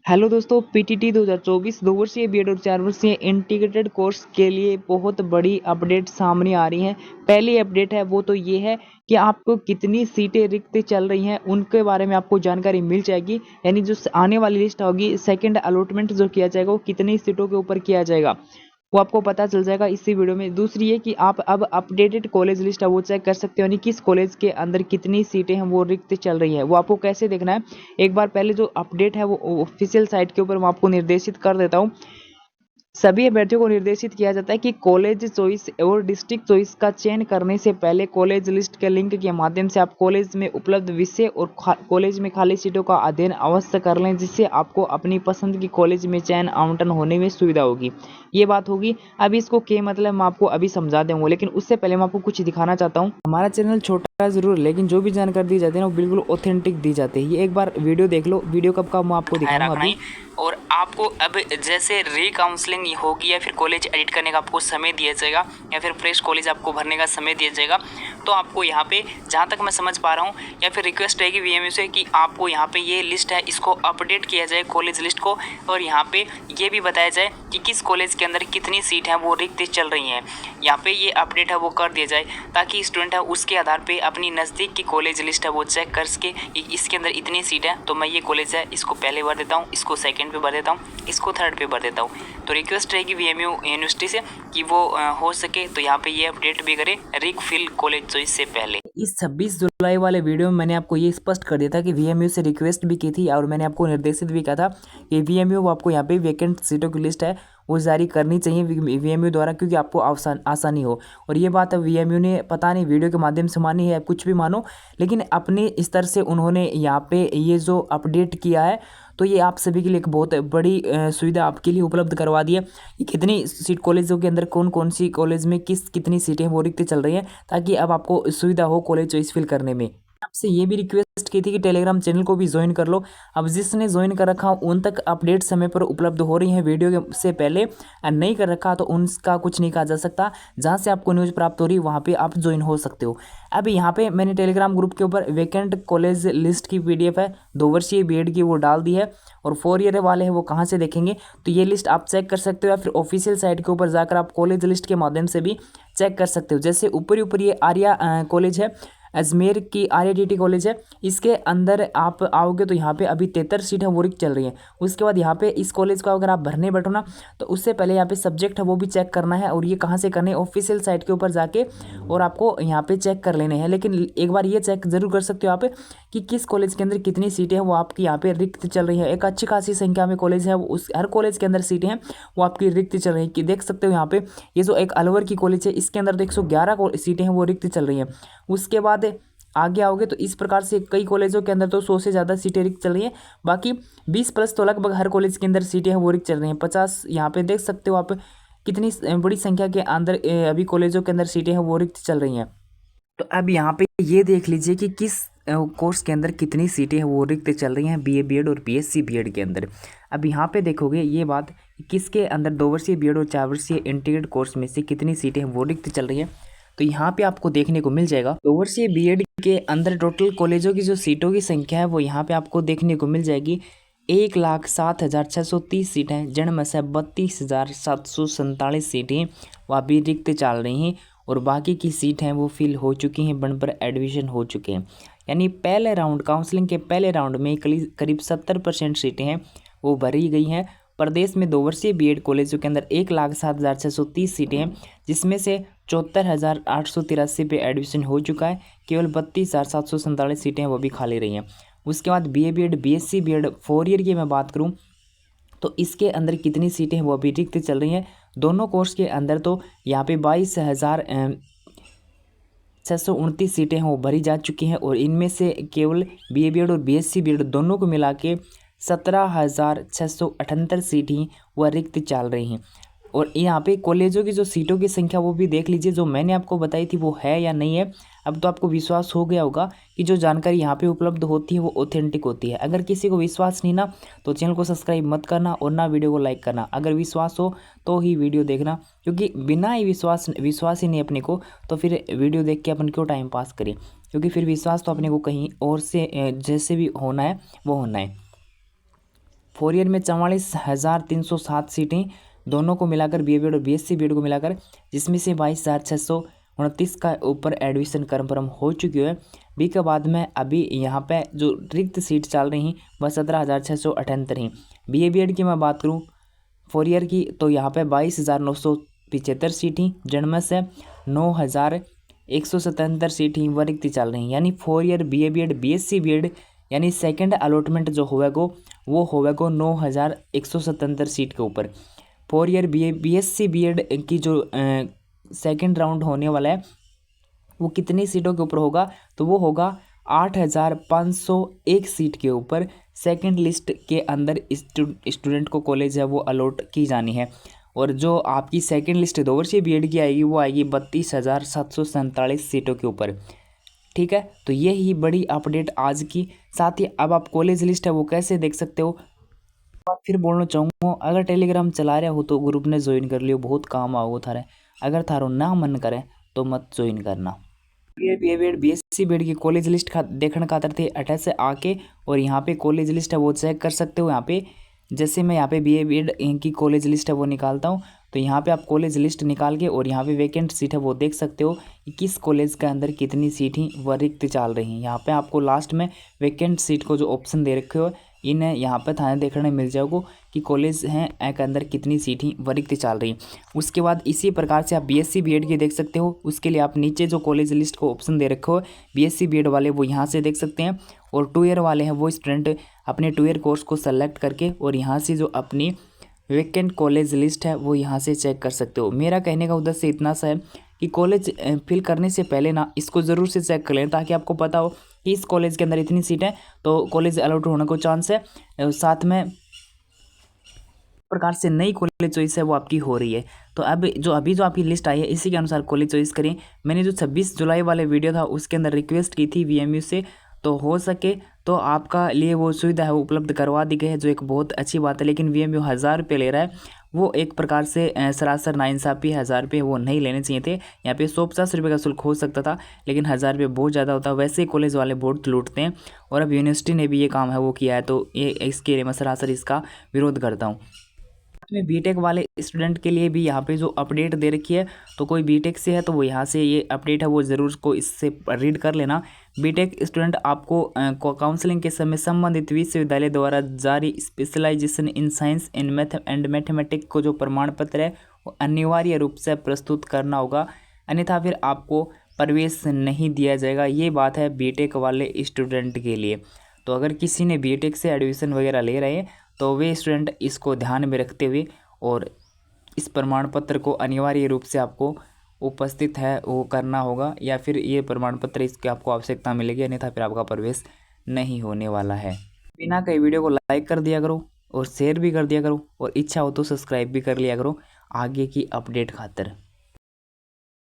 Hello दोस्तों, PTT 2024 2 वर्षीय BEd और 4 वर्षीय इंटीग्रेटेड कोर्स के लिए बहुत बड़ी अपडेट सामने आ रही हैं। पहली अपडेट है वो तो ये है कि आपको कितनी सीटें रिक्त चल रही हैं उनके बारे में आपको जानकारी मिल जाएगी। यानी जो आने वाली लिस्ट होगी, सेकंड अलॉटमेंट जो किया जाएगा वो कितनी सीटों के ऊपर किया जाएगा वो आपको पता चल जाएगा इसी वीडियो में। दूसरी है कि आप अब अपडेटेड कॉलेज लिस्ट है वो चेक कर सकते हो, यानी किस कॉलेज के अंदर कितनी सीटें हैं वो रिक्त चल रही हैं। वो आपको कैसे देखना है, एक बार पहले जो अपडेट है वो ऑफिशियल साइट के ऊपर मैं आपको निर्देशित कर देता हूँ। सभी अभ्यर्थियों को निर्देशित किया जाता है कि कॉलेज चॉइस और डिस्ट्रिक्ट चॉइस का चयन करने से पहले कॉलेज लिस्ट के लिंक के माध्यम से आप कॉलेज में उपलब्ध विषय और कॉलेज में खाली सीटों का अध्ययन अवश्य कर लें, जिससे आपको अपनी पसंद की कॉलेज में चयन आवंटन होने में सुविधा होगी। ये बात होगी। अभी इसको क्या मतलब मैं आपको अभी समझा दूंगा, लेकिन उससे पहले मैं आपको कुछ दिखाना चाहता हूँ। हमारा चैनल छोटा है जरूर, लेकिन जो भी जानकारी दी जाती है ना वो बिल्कुल ऑथेंटिक दी जाती है। ये एक बार वीडियो देख लो, वीडियो कब का मैं आपको दिखाऊंगा अभी। और आपको अब जैसे रीकाउंसलिंग होगी या फिर कॉलेज एडिट करने का आपको समय दिया जाएगा या फिर फ्रेश कॉलेज आपको भरने का समय दिया जाएगा, तो आपको यहाँ पे जहाँ तक मैं समझ पा रहा हूँ या फिर रिक्वेस्ट रहेगी वीएमयू से कि आपको यहाँ पे ये लिस्ट है इसको अपडेट किया जाए कॉलेज लिस्ट को, और यहाँ पे ये भी बताया जाए कि किस कॉलेज के अंदर कितनी सीट हैं वो रिक्त चल रही हैं। यहाँ पे ये अपडेट है वो कर दिया जाए ताकि स्टूडेंट है उसके आधार पे अपनी नज़दीक की कॉलेज लिस्ट है वो चेक कर सके। इसके अंदर इतनी सीट है तो मैं ये कॉलेज है इसको पहले भर देता हूँ, इसको सेकंड पे भर देता हूँ, इसको थर्ड पे भर देता हूँ। तो रिक्वेस्ट रहेगी वीएमयू यूनिवर्सिटी से कि वो हो सके तो यहाँ पे ये अपडेट भी करे रिकफिल कॉलेज चॉइस से पहले। इस 26 जुलाई वाले वीडियो में मैंने आपको ये स्पष्ट कर दिया था कि वीएमयू से रिक्वेस्ट भी की थी और मैंने आपको निर्देशित भी किया था कि वीएमयू वो आपको यहाँ पे वैकेंट सीटों की लिस्ट है वो जारी करनी चाहिए वीएमयू द्वारा, क्योंकि आपको आसानी हो। और ये बात वीएमयू ने पता नहीं वीडियो के माध्यम से मानी है, कुछ भी मानो, लेकिन अपने स्तर से उन्होंने यहाँ पे ये जो अपडेट किया है तो ये आप सभी के लिए एक बहुत बड़ी सुविधा आपके लिए उपलब्ध करवा दी है कि कितनी सीट कॉलेजों के अंदर कौन कौन सी कॉलेज में कितनी सीटें वो रिक्त चल रही हैं, ताकि अब आपको सुविधा हो कॉलेज चॉइस फिल करने में। आपसे ये भी रिक्वेस्ट की थी कि टेलीग्राम चैनल को भी ज्वाइन कर लो। अब जिसने ज्वाइन कर रखा उन तक अपडेट समय पर उपलब्ध हो रही है वीडियो से पहले, और नहीं कर रखा तो उनका कुछ नहीं कहा जा सकता। जहाँ से आपको न्यूज़ प्राप्त हो रही है वहाँ पे आप ज्वाइन हो सकते हो। अब यहाँ पे मैंने टेलीग्राम ग्रुप के ऊपर वैकेंट कॉलेज लिस्ट की पीडीएफ है 2 वर्षीय बीएड की, वो डाल दी है। और 4 ईयर वाले हैं वो कहाँ से देखेंगे, तो ये लिस्ट आप चेक कर सकते हो या फिर ऑफिशियल साइट के ऊपर जाकर आप कॉलेज लिस्ट के माध्यम से भी चेक कर सकते हो। जैसे ऊपर ऊपर ये आर्या कॉलेज है, अजमेर की आरआईटीटी कॉलेज है, इसके अंदर आप आओगे तो यहाँ पे अभी 73 सीट है वो रिक्त चल रही है। उसके बाद यहाँ पे इस कॉलेज को अगर आप भरने बैठो ना तो उससे पहले यहाँ पे सब्जेक्ट है वो भी चेक करना है, और ये कहाँ से करना है ऑफिशियल साइट के ऊपर जाके और आपको यहाँ पे चेक कर लेने हैं। लेकिन एक बार ये चेक जरूर कर सकते हो आप कि किस कॉलेज के अंदर कितनी सीटें हैं वो आपकी यहाँ पे रिक्त चल रही है। एक अच्छी खासी संख्या में कॉलेज है, उस हर कॉलेज के अंदर सीटें हैं वो आपकी रिक्त चल रही है। कि देख सकते हो यहाँ पे ये जो एक अलवर की कॉलेज है इसके अंदर तो 111 सीटें हैं वो रिक्त चल रही हैं। उसके बाद आगे आओगे तो इस प्रकार से कई कॉलेजों के अंदर तो 100 से ज़्यादा सीटें रिक्त चल रही हैं। बाकी 20 प्लस तो लगभग हर कॉलेज के अंदर सीटें हैं वो रिक्त चल रही हैं। 50 यहाँ पे देख सकते हो आप कितनी बड़ी संख्या के अंदर अभी कॉलेजों के अंदर सीटें हैं वो रिक्त चल रही हैं। तो अब यहाँ पे ये देख लीजिए कि किस कोर्स के अंदर कितनी सीटें हैं वो रिक्त चल रही हैं बीए बीएड और बीएससी बीएड के अंदर। अब यहाँ पे देखोगे ये बात किसके अंदर 2 वर्षीय बीएड और 4 वर्षीय इंटीग्रेटेड कोर्स में से कितनी सीटें हैं वो रिक्त चल रही हैं। तो यहाँ पे आपको देखने को मिल जाएगा 2 वर्षीय बीएड के अंदर टोटल कॉलेजों की जो सीटों की संख्या है वो यहाँ पे आपको देखने को मिल जाएगी। 1,07,630 सीटें, जन्म से 32,747 सीटें वह भी रिक्त चल रही हैं, और बाकी की सीट हैं वो फिल हो चुकी हैं, बन पर एडमिशन हो चुके हैं। यानी पहले राउंड काउंसलिंग के पहले राउंड में करीब 70% सीटें हैं वो भरी गई हैं। प्रदेश में 2 वर्षीय बीएड कॉलेजों के अंदर 1,07,630 सीटें हैं, जिसमें से 74,883 पे एडमिशन हो चुका है। केवल 32,747 सीटें हैं वो भी खाली रही हैं। उसके बाद BA BEd BSc BEd 4 year की मैं बात करूं तो इसके अंदर कितनी सीटें हैं वो अभी रिक्त चल रही हैं। दोनों कोर्स के अंदर तो यहाँ पे 22,629 सीटें हैं वो भरी जा चुकी हैं, और इनमें से केवल बीए बीएड और बीएससी बीएड दोनों को मिला के 17,678 सीट ही वह रिक्त चल रही हैं। और यहाँ पे कॉलेजों की जो सीटों की संख्या वो भी देख लीजिए, जो मैंने आपको बताई थी वो है या नहीं है। अब तो आपको विश्वास हो गया होगा कि जो जानकारी यहाँ पे उपलब्ध होती है वो ऑथेंटिक होती है। अगर किसी को विश्वास नहीं ना तो चैनल को सब्सक्राइब मत करना और ना वीडियो को लाइक करना। अगर विश्वास हो तो ही वीडियो देखना, क्योंकि बिना ही विश्वास ही नहीं अपने को तो फिर वीडियो देख के अपन क्यों टाइम पास करें, क्योंकि फिर विश्वास तो अपने को कहीं और से जैसे भी होना है वो होना है। 4 ईयर में 44,307 सीटें दोनों को मिलाकर BA बीएड और BSc बीएड को मिलाकर, जिसमें से 22,629 का ऊपर एडमिशन कन्फर्म हो चुकी है। बी के बाद में अभी यहाँ पे जो रिक्त सीट चल रही वह 17,678 हैं। BA बीएड की मैं बात करूँ 4 ईयर की, तो यहाँ पे 22,975 सीट ही, जिनमें से 9,177 सीट ही वह रिक्त चल रही हैं। यानी 4 year BA BEd BSc BEd यानी सेकंड अलॉटमेंट जो होगा वो होगा 9,177 सीट के ऊपर। 4 ईयर BSc बीएड की जो सेकंड राउंड होने वाला है वो कितनी सीटों के ऊपर होगा, तो वो होगा 8,501 सीट के ऊपर। सेकंड लिस्ट के अंदर स्टूडेंट को कॉलेज है वो अलॉट की जानी है। और जो आपकी सेकंड लिस्ट 2 वर्षीय बीएड की आएगी वो आएगी 32,747 सीटों के ऊपर। ठीक है, तो ये ही बड़ी अपडेट आज की। साथ ही अब आप कॉलेज लिस्ट है वो कैसे देख सकते हो। फिर बोलना चाहूँगा, अगर टेलीग्राम चला रहे हो तो ग्रुप ने ज्वाइन कर लियो, बहुत काम आओ थारे। अगर थारो ना मन करे तो मत ज्वाइन करना। BA बीएड BSc बीएड की कॉलेज लिस्ट देखने खातर थे अटैच से आके और यहाँ पे कॉलेज लिस्ट है वो चेक कर सकते हो। यहाँ पे जैसे मैं यहाँ पे BA बीएड की कॉलेज लिस्ट है वो निकालता हूँ, तो यहाँ पे आप कॉलेज लिस्ट निकाल के और यहाँ पे वैकेंट सीट है वो देख सकते हो कि किस कॉलेज के अंदर कितनी सीट ही व रिक्त चल रही हैं। यहाँ पे आपको लास्ट में वैकेंट सीट को जो ऑप्शन दे रखे हो इन्हें यहाँ पे थाने देखने मिल जाएगा कि कॉलेज हैं के अंदर कितनी सीट ही व रिक्त चल रही। उसके बाद इसी प्रकार से आप BSc बीएड की देख सकते हो। उसके लिए आप नीचे जो कॉलेज लिस्ट को ऑप्शन दे रखे हो BSc बीएड वाले वो यहाँ से देख सकते हैं, और 2 ईयर वाले हैं वो स्टूडेंट अपने 2 ईयर कोर्स को सेलेक्ट करके और यहाँ से जो अपनी वैकेंट कॉलेज लिस्ट है वो यहाँ से चेक कर सकते हो। मेरा कहने का उद्देश्य इतना सा है कि कॉलेज फिल करने से पहले ना इसको ज़रूर से चेक कर लें, ताकि आपको पता हो कि इस कॉलेज के अंदर इतनी सीट है तो कॉलेज अलॉट होने को चांस है। साथ में प्रकार से नई कॉलेज चॉइस है वो आपकी हो रही है। तो अब जो आपकी लिस्ट आई है इसी के अनुसार कॉलेज चॉइस करें। मैंने जो 26 जुलाई वाले वीडियो था उसके अंदर रिक्वेस्ट की थी VMU से, तो हो सके तो आपका लिए वो सुविधा है वो उपलब्ध करवा दी गई है, जो एक बहुत अच्छी बात है। लेकिन VMU 1000 रुपये ले रहा है, वो एक प्रकार से सरासर नाइंसाफ़ी। 1000 रुपये वो नहीं लेने चाहिए थे। यहाँ पे 150 रुपये का शुल्क हो सकता था, लेकिन 1000 रुपये बहुत ज़्यादा होता है। वैसे ही कॉलेज वाले बहुत लूटते हैं, और अब यूनिवर्सिटी ने भी ये काम है वो किया है, तो ये इसके लिए मैं सरासर इसका विरोध करता हूँ। में बीटेक वाले स्टूडेंट के लिए भी यहाँ पे जो अपडेट दे रखी है, तो कोई बीटेक से है तो वो यहाँ से ये अपडेट है वो ज़रूर को इससे रीड कर लेना। बीटेक स्टूडेंट आपको काउंसलिंग के समय संबंधित विश्वविद्यालय द्वारा जारी specialisation in science in math and mathematics को जो प्रमाण पत्र है वो अनिवार्य रूप से प्रस्तुत करना होगा, अन्यथा फिर आपको प्रवेश नहीं दिया जाएगा। ये बात है बीटेक वाले स्टूडेंट के लिए। तो अगर किसी ने बीटेक से एडमिशन वगैरह ले रहे हैं तो वे स्टूडेंट इसको ध्यान में रखते हुए और इस प्रमाण पत्र को अनिवार्य रूप से आपको उपस्थित है वो करना होगा, या फिर ये प्रमाण पत्र इसकी आपको आवश्यकता मिलेगी, अन्यथा फिर आपका प्रवेश नहीं होने वाला है। बिना कई वीडियो को लाइक कर दिया करो और शेयर भी कर दिया करो, और इच्छा हो तो सब्सक्राइब भी कर लिया करो आगे की अपडेट खातिर।